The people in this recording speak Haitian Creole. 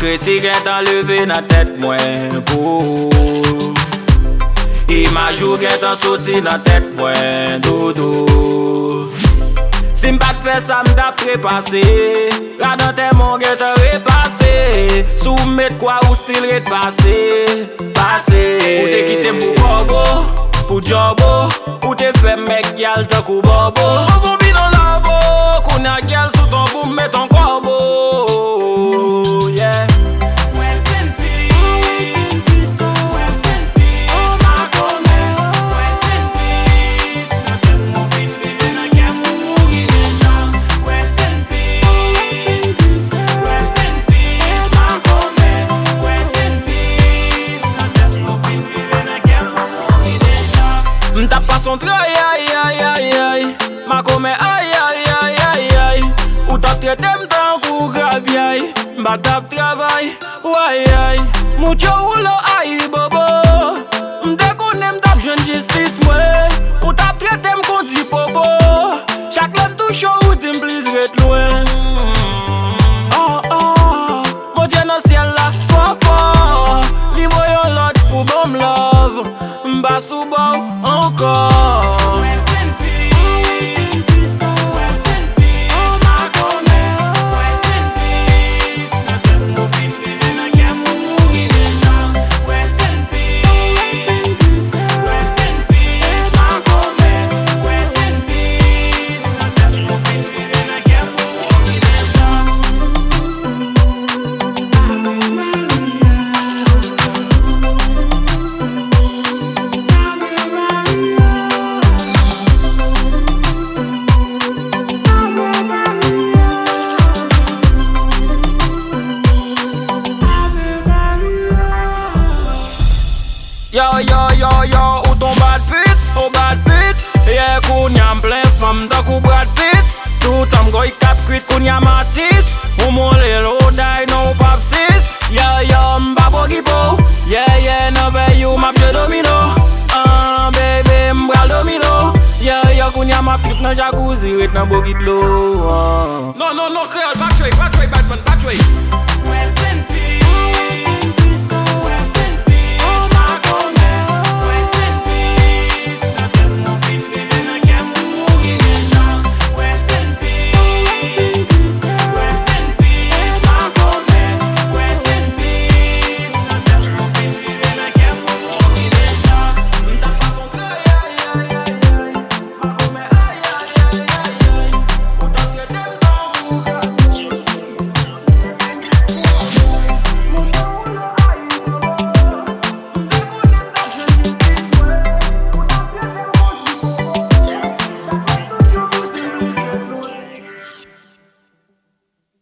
critique est enlevé dans tête moins pour. Image ou est en sorti dans tête moins dodo. Si m'pas fait ça m't'a prépassé. La dans tes mon get repassé. Sous mettre quoi ou style repassé. Passé. Ou te quitter pour bobo, pour jobo. Ou te fait mec gal te kou bobo. Souvent bi dans labo. Qu'on a gal sous ton boum met ton corbeau. Yeah. Rest in peace. Rest in peace. Makomè. Rest in peace. Notre mon fin vive na guerre mourir déjà. Rest in peace. Rest in peace. Makomè. Rest in peace. Notre mon fin vive na guerre mourir déjà. M't'a pas son trahi, aïe aïe aïe aïe. Makomè aïe aïe aïe aïe aïe. Ou t'as traité m'tan kou gravi aïe. M'batap travail, aïe aïe. Mucho roulo aïe bobo. M'te connais m'tap jeune justice moi. Ou t'as traité m'kondi popo. Chaque l'homme touche ou t'im please ret loin. Oh oh, mon Dieu dans ciel là, fort fort. Li voyon l'autre pour bon love. M'bas sous bon encore. Rest in peace. Rest in peace. Makomè. Rest in peace. Notre mon fin vive na guerre mourir déjà. Rest in peace. Rest in peace. Makomè. Rest in peace. Notre mon fin vive na guerre mourir déjà. Ave Maria. Yo yo yo yo, ou ton bad pit, ou bad pit. Yeah, koun yam plein femme da kou Brad Pitt. Tout am goy kap kuit koun yam artiste. Ou mon lil ou die no pap sis. Yo yo, mba bogipo. Yeah yeah, no be you map je domino. Baby, mbral domino. Yo yo, koun yam ap kit nan jacuzzi, ret nan bogit lo. No, Kreyol, back way, Batman, back way. Rest in peace.